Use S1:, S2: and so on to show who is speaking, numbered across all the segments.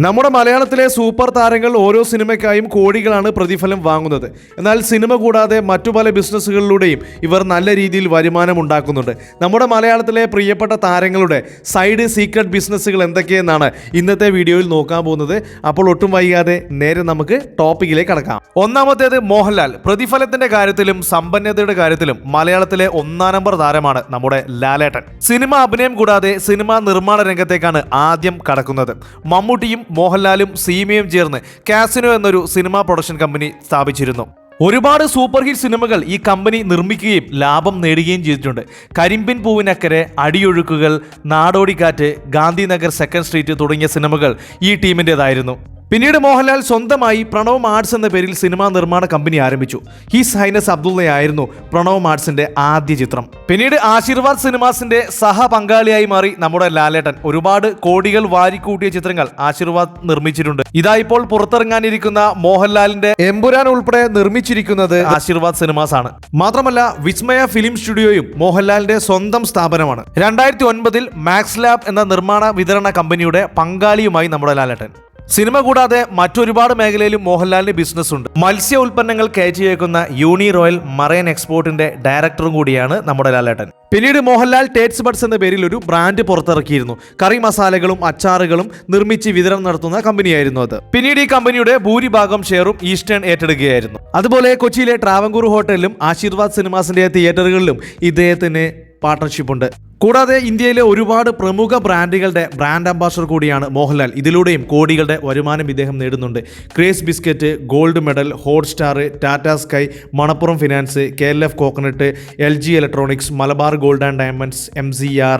S1: നമ്മുടെ മലയാളത്തിലെ സൂപ്പർ താരങ്ങൾ ഓരോ സിനിമയ്ക്കായും കോടികളാണ് പ്രതിഫലം വാങ്ങുന്നത്. എന്നാൽ സിനിമ കൂടാതെ മറ്റു പല ബിസിനസ്സുകളിലൂടെയും ഇവർ നല്ല രീതിയിൽ വരുമാനം ഉണ്ടാക്കുന്നുണ്ട്. നമ്മുടെ മലയാളത്തിലെ പ്രിയപ്പെട്ട താരങ്ങളുടെ സൈഡ് സീക്രട്ട് ബിസിനസ്സുകൾ എന്തൊക്കെയെന്നാണ് ഇന്നത്തെ വീഡിയോയിൽ നോക്കാൻ പോകുന്നത്. അപ്പോൾ ഒട്ടും വൈകാതെ നേരെ നമുക്ക് ടോപ്പിക്കിലേക്ക് കടക്കാം. ഒന്നാമത്തേത് മോഹൻലാൽ. പ്രതിഫലത്തിന്റെ കാര്യത്തിലും സമ്പന്നതയുടെ കാര്യത്തിലും മലയാളത്തിലെ ഒന്നാം നമ്പർ താരമാണ് നമ്മുടെ ലാലേട്ടൻ. സിനിമ അഭിനയം കൂടാതെ സിനിമാ നിർമ്മാണ രംഗത്തേക്കാണ് ആദ്യം കടക്കുന്നത്. മമ്മൂട്ടിയും മോഹൻലാലും സീമയും ചേർന്ന് കാസിനോ എന്നൊരു സിനിമാ പ്രൊഡക്ഷൻ കമ്പനി സ്ഥാപിച്ചിരുന്നു. ഒരുപാട് സൂപ്പർ ഹിറ്റ് സിനിമകൾ ഈ കമ്പനി നിർമ്മിക്കുകയും ലാഭം നേടുകയും ചെയ്തിട്ടുണ്ട്. കരിമ്പിൻ പൂവിനക്കരെ, അടിയൊഴുക്കുകൾ, നാടോടിക്കാറ്റ്, ഗാന്ധിനഗർ സെക്കൻഡ് സ്ട്രീറ്റ് തുടങ്ങിയ സിനിമകൾ ഈ ടീമിൻ്റെതായിരുന്നു. പിന്നീട് മോഹൻലാൽ സ്വന്തമായി പ്രണവ് ആർട്സ് എന്ന പേരിൽ സിനിമാ നിർമ്മാണ കമ്പനി ആരംഭിച്ചു. ഹിസ് ഹൈനസ് അബ്ദുള്ളയായിരുന്നു പ്രണവ് ആർട്സിന്റെ ആദ്യ ചിത്രം. പിന്നീട് ആശീർവാദ് സിനിമാസിന്റെ സഹ പങ്കാളിയായി മാറി നമ്മുടെ ലാലേട്ടൻ. ഒരുപാട് കോടികൾ വാരിക്കൂട്ടിയ ചിത്രങ്ങൾ ആശീർവാദ് നിർമ്മിച്ചിട്ടുണ്ട്. ഇതാ ഇപ്പോൾ പുറത്തിറങ്ങാനിരിക്കുന്ന മോഹൻലാലിന്റെ എമ്പുരാൻ ഉൾപ്പെടെ നിർമ്മിച്ചിരിക്കുന്നത് ആശീർവാദ് സിനിമാസ് ആണ്. മാത്രമല്ല വിസ്മയ ഫിലിം സ്റ്റുഡിയോയും മോഹൻലാലിന്റെ സ്വന്തം സ്ഥാപനമാണ്. 2009 മാക്സ് ലാബ് എന്ന നിർമ്മാണ വിതരണ കമ്പനിയുടെ പങ്കാളിയുമായി നമ്മുടെ ലാലേട്ടൻ. സിനിമ കൂടാതെ മറ്റൊരുപാട് മേഖലയിലും മോഹൻലാലിന് ബിസിനസ് ഉണ്ട്. മത്സ്യ ഉൽപ്പന്നങ്ങൾ കയറ്റിയേക്കുന്ന യൂണി റോയൽ മറൈൻ എക്സ്പോർട്ടിന്റെ ഡയറക്ടറും കൂടിയാണ് നമ്മുടെ ലാലേട്ടൻ. പിന്നീട് മോഹൻലാൽ ടേറ്റ്സ് ബഡ്സ് എന്ന പേരിൽ ഒരു ബ്രാൻഡ് പുറത്തിറക്കിയിരുന്നു. കറി മസാലകളും അച്ചാറുകളും നിർമ്മിച്ച് വിതരണം നടത്തുന്ന കമ്പനിയായിരുന്നു അത്. പിന്നീട് ഈ കമ്പനിയുടെ ഭൂരിഭാഗം ഷെയറും ഈസ്റ്റേൺ ഏറ്റെടുക്കുകയായിരുന്നു. അതുപോലെ കൊച്ചിയിലെ ട്രാവൻകൂർ ഹോട്ടലിലും ആശീർവാദ് സിനിമാസിന്റെ തിയേറ്ററുകളിലും ഇദ്ദേഹത്തിന് പാർട്ണർഷിപ്പ് ഉണ്ട്. കൂടാതെ ഇന്ത്യയിലെ ഒരുപാട് പ്രമുഖ ബ്രാൻഡുകളുടെ ബ്രാൻഡ് അംബാസഡർ കൂടിയാണ് മോഹൻലാൽ. ഇതിലൂടെയും കോടികളുടെ വരുമാനം ഇദ്ദേഹം നേടുന്നുണ്ട്. Craze biscuit, gold medal, Hotstar, Tata sky, Manappuram finance, KLF coconut, LG electronics, Malabar gold and diamonds, MCR,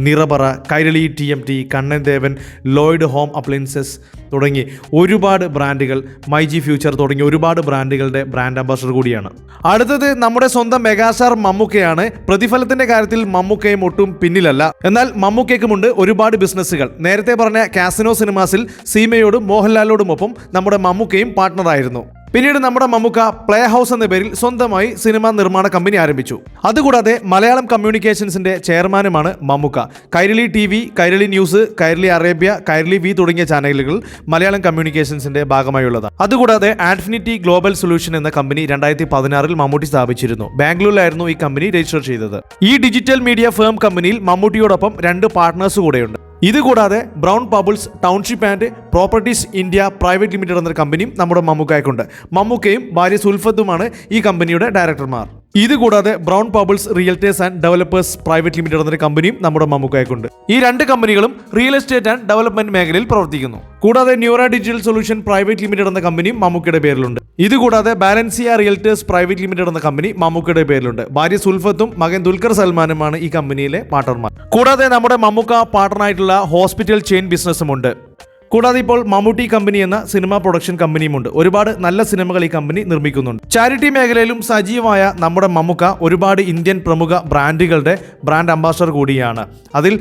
S1: Nirapara, Kairali TMT, Kannan Devan, Lloyd home appliances തുടങ്ങി ഒരുപാട് ബ്രാൻഡുകൾ, മൈജി ഫ്യൂച്ചർ തുടങ്ങിയ ഒരുപാട് ബ്രാൻഡുകളുടെ ബ്രാൻഡ് അംബാസഡർ കൂടിയാണ്. അടുത്തത് നമ്മുടെ സ്വന്തം മെഗാസ്റ്റാർ മമ്മൂക്കയാണ്. പ്രതിഫലത്തിന്റെ കാര്യത്തിൽ മമ്മൂക്കയും ഒട്ടും പിന്നിലല്ല. എന്നാൽ മമ്മൂക്കയ്ക്കുമുണ്ട് ഒരുപാട് ബിസിനസ്സുകൾ. നേരത്തെ പറഞ്ഞ കാസിനോ സിനിമാസിൽ സീമയോടും മോഹൻലാലോടുമൊപ്പം നമ്മുടെ മമ്മൂക്കയും പാർട്ണറായിരുന്നു. പിന്നീട് നമ്മുടെ മമ്മൂക്ക പ്ലേ ഹൗസ് എന്ന പേരിൽ സ്വന്തമായി സിനിമാ നിർമ്മാണ കമ്പനി ആരംഭിച്ചു. അതുകൂടാതെ മലയാളം കമ്മ്യൂണിക്കേഷൻസിന്റെ ചെയർമാനുമാണ് Mammukka. Kairali TV, Kairali news, Kairali Arabia, Kairali V തുടങ്ങിയ ചാനലുകൾ മലയാളം കമ്മ്യൂണിക്കേഷൻസിന്റെ ഭാഗമായുള്ളതാണ്. അതുകൂടാതെ ആൻഫിനിറ്റി ഗ്ലോബൽ സൊല്യൂഷൻ എന്ന കമ്പനി 2016 മമ്മൂട്ടി സ്ഥാപിച്ചിരുന്നു. ബാംഗ്ലൂരിലായിരുന്നു ഈ കമ്പനി രജിസ്റ്റർ ചെയ്തത്. ഈ ഡിജിറ്റൽ മീഡിയ ഫേം കമ്പനിയിൽ മമ്മൂട്ടിയോടൊപ്പം 2 പാർട്ട്നേഴ്സ് കൂടെയുണ്ട്. ഇതുകൂടാതെ brown pebbles township and properties India private limited എന്ന കമ്പനിയും നമ്മുടെ മമ്മൂക്കായ്ക്കുണ്ട്. മമ്മൂക്കയും ഭാര്യ സുൽഫത്തുമാണ് ഈ കമ്പനിയുടെ ഡയറക്ടർമാർ. ഇതുകൂടാതെ brown pebbles realtors and developers private limited എന്ന കമ്പനിയും നമ്മുടെ മമ്മൂക്കായ്ക്കുണ്ട്. ഈ 2 കമ്പനികളും റിയൽ എസ്റ്റേറ്റ് ആൻഡ് ഡെവലപ്മെന്റ് മേഖലയിൽ പ്രവർത്തിക്കുന്നു. കൂടാതെ Noora digital solution private limited എന്ന കമ്പനിയും മമ്മൂക്കയുടെ പേരിലുണ്ട്. ഇതുകൂടാതെ ബാലൻസിയ റിയൽറ്റേഴ്സ് പ്രൈവറ്റ് ലിമിറ്റഡ് എന്ന കമ്പനി മമ്മൂക്കയുടെ പേരിലുണ്ട്. ഭാര്യ സുൽഫത്തും മകൻ ദുൽഖർ സൽമാനുമാണ് ഈ കമ്പനിയിലെ പാർട്ണർമാർ. കൂടാതെ നമ്മുടെ മമ്മൂക്ക പാർട്ണറായിട്ടുള്ള ഹോസ്പിറ്റൽ ചെയിൻ ബിസിനസ്സും ഉണ്ട്. കൂടാതെ ഇപ്പോൾ മമ്മൂട്ടി കമ്പനി എന്ന സിനിമാ പ്രൊഡക്ഷൻ കമ്പനിയുമുണ്ട്. ഒരുപാട് നല്ല സിനിമകൾ ഈ കമ്പനി നിർമ്മിക്കുന്നുണ്ട്. ചാരിറ്റി മേഖലയിലും സജീവമായ നമ്മുടെ മമ്മൂക്ക ഒരുപാട് ഇന്ത്യൻ പ്രമുഖ ബ്രാൻഡുകളുടെ ബ്രാൻഡ് അംബാസഡർ കൂടിയാണ്. അതിൽ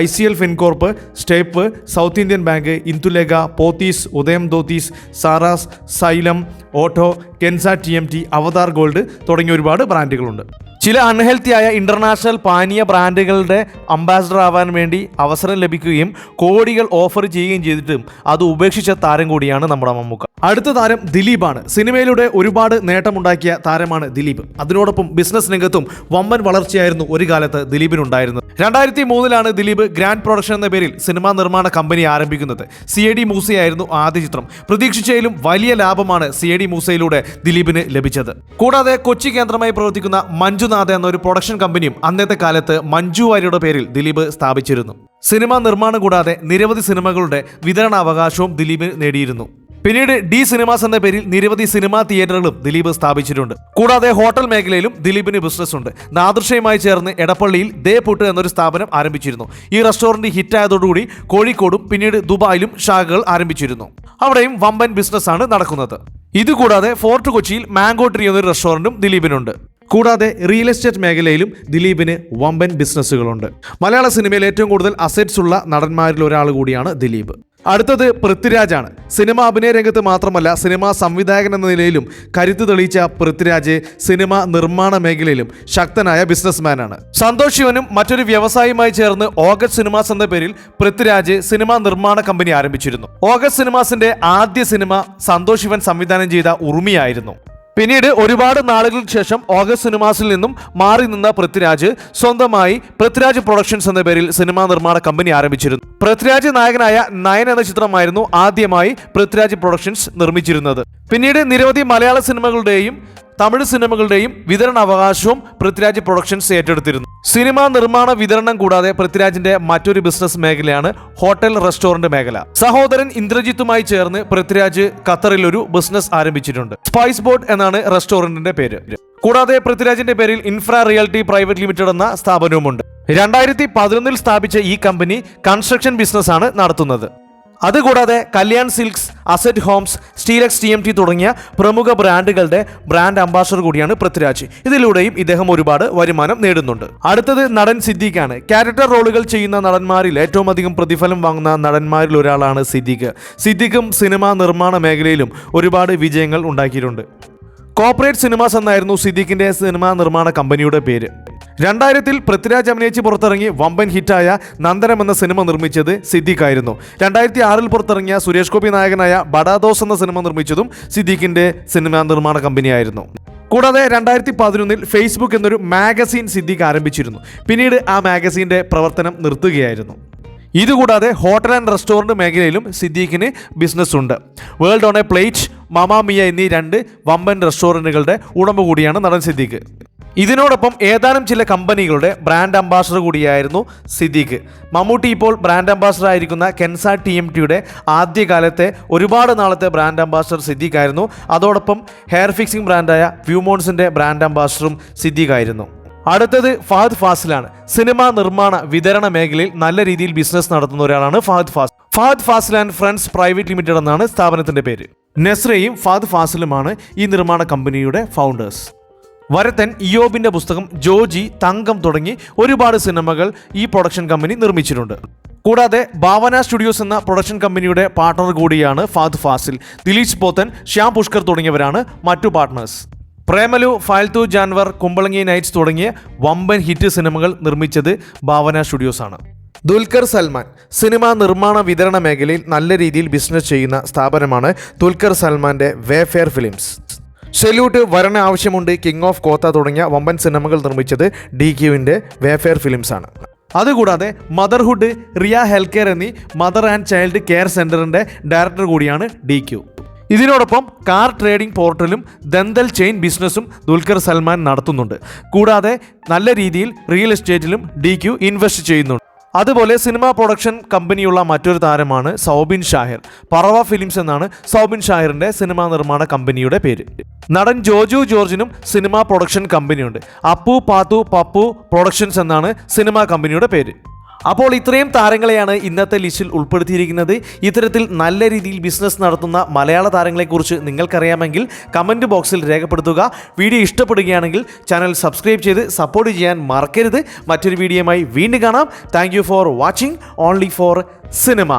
S1: ICL ഫിൻകോർപ്പ്, സ്റ്റേപ്പ്, south Indian bank, Indulekha, Pothys, Udayam dhotis, Saras, xylem, auto, Kensa TMT, Avatar gold തുടങ്ങിയ ഒരുപാട് ബ്രാൻഡുകളുണ്ട്. ചില അൺഹെൽത്തിയായ ഇന്റർനാഷണൽ പാനീയ ബ്രാൻഡുകളുടെ അംബാസഡർ ആവാൻ വേണ്ടി അവസരം ലഭിക്കുകയും കോടികൾ ഓഫർ ചെയ്യുകയും ചെയ്തിട്ടും അത് ഉപേക്ഷിച്ച താരം കൂടിയാണ് നമ്മുടെ മമ്മൂക്ക. അടുത്ത താരം ദിലീപാണ്. സിനിമയിലൂടെ ഒരുപാട് നേട്ടമുണ്ടാക്കിയ താരമാണ് ദിലീപ്. അതിനോടൊപ്പം ബിസിനസ് രംഗത്തും വമ്പൻ വളർച്ചയായിരുന്നു ഒരു കാലത്ത് ദിലീപിനുണ്ടായിരുന്നത്. 2003 ദിലീപ് ഗ്രാൻഡ് പ്രൊഡക്ഷൻ എന്ന പേരിൽ സിനിമാ നിർമ്മാണ കമ്പനി ആരംഭിക്കുന്നത്. CID മൂസയായിരുന്നു ആദ്യ ചിത്രം. പ്രതീക്ഷിച്ചതിലും വലിയ ലാഭമാണ് CID മൂസയിലൂടെ ദിലീപിന് ലഭിച്ചത്. കൂടാതെ കൊച്ചി കേന്ദ്രമായി പ്രവർത്തിക്കുന്ന മഞ്ജുനാഥ എന്നൊരു പ്രൊഡക്ഷൻ കമ്പനിയും അന്നത്തെ കാലത്ത് മഞ്ജു വാര്യരുടെ പേരിൽ ദിലീപ് സ്ഥാപിച്ചിരുന്നു. സിനിമാ നിർമ്മാണം കൂടാതെ നിരവധി സിനിമകളുടെ വിതരണാവകാശവും ദിലീപ് നേടിയിരുന്നു. പിന്നീട് D സിനിമാസ് എന്ന പേരിൽ നിരവധി സിനിമാ തിയേറ്ററുകളും ദിലീപ് സ്ഥാപിച്ചിട്ടുണ്ട്. കൂടാതെ ഹോട്ടൽ മേഖലയിലും ദിലീപിന് ബിസിനസ് ഉണ്ട്. നാദൃശ്യയുമായി ചേർന്ന് എടപ്പള്ളിയിൽ ദേ പുട്ട് എന്നൊരു സ്ഥാപനം ആരംഭിച്ചിരുന്നു. ഈ റെസ്റ്റോറന്റ് ഹിറ്റായതോടുകൂടി കോഴിക്കോടും പിന്നീട് ദുബായിലും ശാഖകൾ ആരംഭിച്ചിരുന്നു. അവിടെയും വമ്പൻ ബിസിനസ് ആണ് നടക്കുന്നത്. ഇതുകൂടാതെ ഫോർട്ട് കൊച്ചിയിൽ മാംഗോ ട്രീ എന്നൊരു റെസ്റ്റോറന്റും ദിലീപിനുണ്ട്. കൂടാതെ റിയൽ എസ്റ്റേറ്റ് മേഖലയിലും ദിലീപിന് വമ്പൻ ബിസിനസ്സുകളുണ്ട്. മലയാള സിനിമയിൽ ഏറ്റവും കൂടുതൽ അസറ്റ്സ് ഉള്ള നടന്മാരിൽ ഒരാൾ കൂടിയാണ് ദിലീപ്. അടുത്തത് പൃഥ്വിരാജാണ്. സിനിമ അഭിനയ രംഗത്ത് മാത്രമല്ല സിനിമാ സംവിധായകൻ എന്ന നിലയിലും കരുത്ത് തെളിയിച്ച പൃഥ്വിരാജ് സിനിമ നിർമ്മാണ മേഖലയിലും ശക്തനായ ബിസിനസ്മാനാണ്. സന്തോഷ് ശിവനും മറ്റൊരു വ്യവസായിയുമായി ചേർന്ന് ഓഗസ്റ്റ് സിനിമാസ് എന്ന പേരിൽ പൃഥ്വിരാജ് സിനിമാ നിർമ്മാണ കമ്പനി ആരംഭിച്ചിരുന്നു. ഓഗസ്റ്റ് സിനിമാസിന്റെ ആദ്യ സിനിമ സന്തോഷ് ശിവൻ സംവിധാനം ചെയ്ത ഉറുമിയായിരുന്നു. പിന്നീട് ഒരുപാട് നാളുകൾക്ക് ശേഷം ഓഗസ്റ്റ് സിനിമാസിൽ നിന്നും മാറി നിന്ന പൃഥ്വിരാജ് സ്വന്തമായി പൃഥ്വിരാജ് പ്രൊഡക്ഷൻസ് എന്ന പേരിൽ സിനിമാ നിർമ്മാണ കമ്പനി ആരംഭിച്ചിരുന്നു. പൃഥ്വിരാജ് നായകനായ നയൻ എന്ന ചിത്രമായിരുന്നു ആദ്യമായി പൃഥ്വിരാജ് പ്രൊഡക്ഷൻസ് നിർമ്മിച്ചിരുന്നത്. പിന്നീട് നിരവധി മലയാള സിനിമകളുടെയും തമിഴ് സിനിമകളുടെയും വിതരണ അവകാശവും പൃഥ്വിരാജ് പ്രൊഡക്ഷൻസ് ഏറ്റെടുത്തിരുന്നു. സിനിമാ നിർമ്മാണ വിതരണം കൂടാതെ പൃഥ്വിരാജിന്റെ മറ്റൊരു ബിസിനസ് മേഖലയാണ് ഹോട്ടൽ റെസ്റ്റോറന്റ് മേഖല. സഹോദരൻ ഇന്ദ്രജിത്തുമായി ചേർന്ന് പൃഥ്വിരാജ് ഖത്തറിൽ ഒരു ബിസിനസ് ആരംഭിച്ചിട്ടുണ്ട്. സ്പൈസ് ബോട്ട് എന്നാണ് റെസ്റ്റോറന്റിന്റെ പേര്. കൂടാതെ പൃഥ്വിരാജിന്റെ പേരിൽ ഇൻഫ്രാ റിയൽറ്റി പ്രൈവറ്റ് ലിമിറ്റഡ് എന്ന സ്ഥാപനവുമുണ്ട്. 2011 സ്ഥാപിച്ച ഈ കമ്പനി കൺസ്ട്രക്ഷൻ ബിസിനസ് ആണ് നടത്തുന്നത്. അതുകൂടാതെ കല്യാൺ സിൽക്സ്, അസറ്റ് ഹോംസ്, സ്റ്റീലക്സ് TMT തുടങ്ങിയ പ്രമുഖ ബ്രാൻഡുകളുടെ ബ്രാൻഡ് അംബാസഡർ കൂടിയാണ് പൃഥ്വിരാജ്. ഇതിലൂടെയും ഇദ്ദേഹം ഒരുപാട് വരുമാനം നേടുന്നുണ്ട്. അടുത്തത് നടൻ സിദ്ദീഖാണ്. ക്യാരക്ടർ റോളുകൾ ചെയ്യുന്ന നടന്മാരിൽ ഏറ്റവും അധികം പ്രതിഫലം വാങ്ങുന്ന നടന്മാരിൽ ഒരാളാണ് സിദ്ദീഖ്. സിദ്ദീഖും സിനിമാ നിർമ്മാണ മേഖലയിലും ഒരുപാട് വിജയങ്ങൾ ഉണ്ടാക്കിയിട്ടുണ്ട്. കോർപ്പറേറ്റ് സിനിമാസ് എന്നായിരുന്നു സിദ്ദീഖിന്റെ സിനിമാ നിർമ്മാണ കമ്പനിയുടെ പേര്. 2000 പൃഥ്വിരാജ് അഭിനയിച്ച് പുറത്തിറങ്ങി വമ്പൻ ഹിറ്റായ നന്ദനം എന്ന സിനിമ നിർമ്മിച്ചത് സിദ്ദീഖ് ആയിരുന്നു. 2006 പുറത്തിറങ്ങിയ സുരേഷ് ഗോപി നായകനായ ബഡാ ദോസ് എന്ന സിനിമ നിർമ്മിച്ചതും സിദ്ദീഖിന്റെ സിനിമാ നിർമ്മാണ കമ്പനിയായിരുന്നു. കൂടാതെ 2011 ഫേസ്ബുക്ക് എന്നൊരു മാഗസീൻ സിദ്ദീഖ് ആരംഭിച്ചിരുന്നു. പിന്നീട് ആ മാഗസീന്റെ പ്രവർത്തനം നിർത്തുകയായിരുന്നു. ഇതുകൂടാതെ ഹോട്ടൽ ആൻഡ് റെസ്റ്റോറൻറ്റ് മേഖലയിലും സിദ്ദീഖിന് ബിസിനസ് ഉണ്ട്. വേൾഡ് ഓൺ എ പ്ലേറ്റ്, മാമാ മിയ എന്നീ 2 വമ്പൻ റെസ്റ്റോറൻറ്റുകളുടെ ഉടമ കൂടിയാണ് നടൻ സിദ്ദീഖ്. ഇതിനോടൊപ്പം ഏതാനും ചില കമ്പനികളുടെ ബ്രാൻഡ് അംബാസഡർ കൂടിയായിരുന്നു സിദ്ദീഖ്. മമ്മൂട്ടി ഇപ്പോൾ ബ്രാൻഡ് അംബാസഡർ ആയിരിക്കുന്ന കെൻസ TMTയുടെ ആദ്യകാലത്തെ ഒരുപാട് നാളത്തെ ബ്രാൻഡ് അംബാസഡർ സിദ്ദീഖ് ആയിരുന്നു. അതോടൊപ്പം ഹെയർ ഫിക്സിംഗ് ബ്രാൻഡായ വ്യൂമോൺസിന്റെ ബ്രാൻഡ് അംബാസഡറും സിദ്ദീഖ് ആയിരുന്നു. അടുത്തത് ഫഹദ് ഫാസിലാണ്. സിനിമാ നിർമ്മാണ വിതരണ മേഖലയിൽ നല്ല രീതിയിൽ ബിസിനസ് നടത്തുന്ന ഒരാളാണ് Fahad Fasil. Fahad Fasil and friends private limited എന്നാണ് സ്ഥാപനത്തിന്റെ പേര്. നെസ്രയും ഫഹദ് ഫാസിലുമാണ് ഈ നിർമ്മാണ കമ്പനിയുടെ ഫൗണ്ടേഴ്സ്. വരത്തൻ, ഇയോബിന്റെ പുസ്തകം, ജോജി, തങ്കം തുടങ്ങി ഒരുപാട് സിനിമകൾ ഈ പ്രൊഡക്ഷൻ കമ്പനി നിർമ്മിച്ചിട്ടുണ്ട്. കൂടാതെ ഭാവന സ്റ്റുഡിയോസ് എന്ന പ്രൊഡക്ഷൻ കമ്പനിയുടെ പാർട്ണർ കൂടിയാണ് ഫഹദ് ഫാസിൽ. ദിലീഷ് പോത്തൻ, ശ്യാം പുഷ്കർ തുടങ്ങിയവരാണ് മറ്റു പാർട്ട്നേഴ്സ്. പ്രേമലു, ഫാൽത്തു ജാൻവർ, കുമ്പളങ്ങി നൈറ്റ്സ് തുടങ്ങിയ വമ്പൻ ഹിറ്റ് സിനിമകൾ നിർമ്മിച്ചത് ഭാവന സ്റ്റുഡിയോസ് ആണ്. ദുൽഖർ സൽമാൻ. സിനിമാ നിർമ്മാണ വിതരണ മേഖലയിൽ നല്ല രീതിയിൽ ബിസിനസ് ചെയ്യുന്ന സ്ഥാപനമാണ് ദുൽഖർ സൽമാന്റെ വേഫെയർ ഫിലിംസ്. സെല്യൂട്ട്, വരണ ആവശ്യമുണ്ട്, കിങ് ഓഫ് കോത്ത തുടങ്ങിയ വമ്പൻ സിനിമകൾ നിർമ്മിച്ചത് DQവിൻ്റെ വേഫെയർ ഫിലിംസ് ആണ്. അതുകൂടാതെ മദർഹുഡ്, റിയ ഹെൽത്ത് കെയർ എന്നീ മദർ ആൻഡ് ചൈൽഡ് കെയർ സെന്ററിന്റെ ഡയറക്ടർ കൂടിയാണ് DQ. ഇതിനോടൊപ്പം കാർ ട്രേഡിംഗ് പോർട്ടലും ദന്തൽ ചെയിൻ ബിസിനസ്സും ദുൽഖർ സൽമാൻ നടത്തുന്നുണ്ട്. കൂടാതെ നല്ല രീതിയിൽ റിയൽ എസ്റ്റേറ്റിലും DQ ഇൻവെസ്റ്റ് ചെയ്യുന്നുണ്ട്. അതുപോലെ സിനിമാ പ്രൊഡക്ഷൻ കമ്പനിയുള്ള മറ്റൊരു താരമാണ് സൗബിൻ ഷാഹിർ. പറവ ഫിലിംസ് എന്നാണ് സൗബിൻ ഷാഹിറിന്റെ സിനിമാ നിർമ്മാണ കമ്പനിയുടെ പേര്. നടൻ ജോജു ജോർജിനും സിനിമാ പ്രൊഡക്ഷൻ കമ്പനിയുണ്ട്. അപ്പു പാത്തു പപ്പു പ്രൊഡക്ഷൻസ് എന്നാണ് സിനിമാ കമ്പനിയുടെ പേര്. അപ്പോൾ ഇത്രയും താരങ്ങളെയാണ് ഇന്നത്തെ ലിസ്റ്റിൽ ഉൾപ്പെടുത്തിയിരിക്കുന്നത്. ഇത്തരത്തിൽ നല്ല രീതിയിൽ ബിസിനസ് നടത്തുന്ന മലയാള താരങ്ങളെക്കുറിച്ച് നിങ്ങൾക്കറിയാമെങ്കിൽ കമൻറ്റ് ബോക്സിൽ രേഖപ്പെടുത്തുക. വീഡിയോ ഇഷ്ടപ്പെടുകയാണെങ്കിൽ ചാനൽ സബ്സ്ക്രൈബ് ചെയ്ത് സപ്പോർട്ട് ചെയ്യാൻ മറക്കരുത്. മറ്റൊരു വീഡിയോയുമായി വീണ്ടും കാണാം. Thank you for watching only for cinema.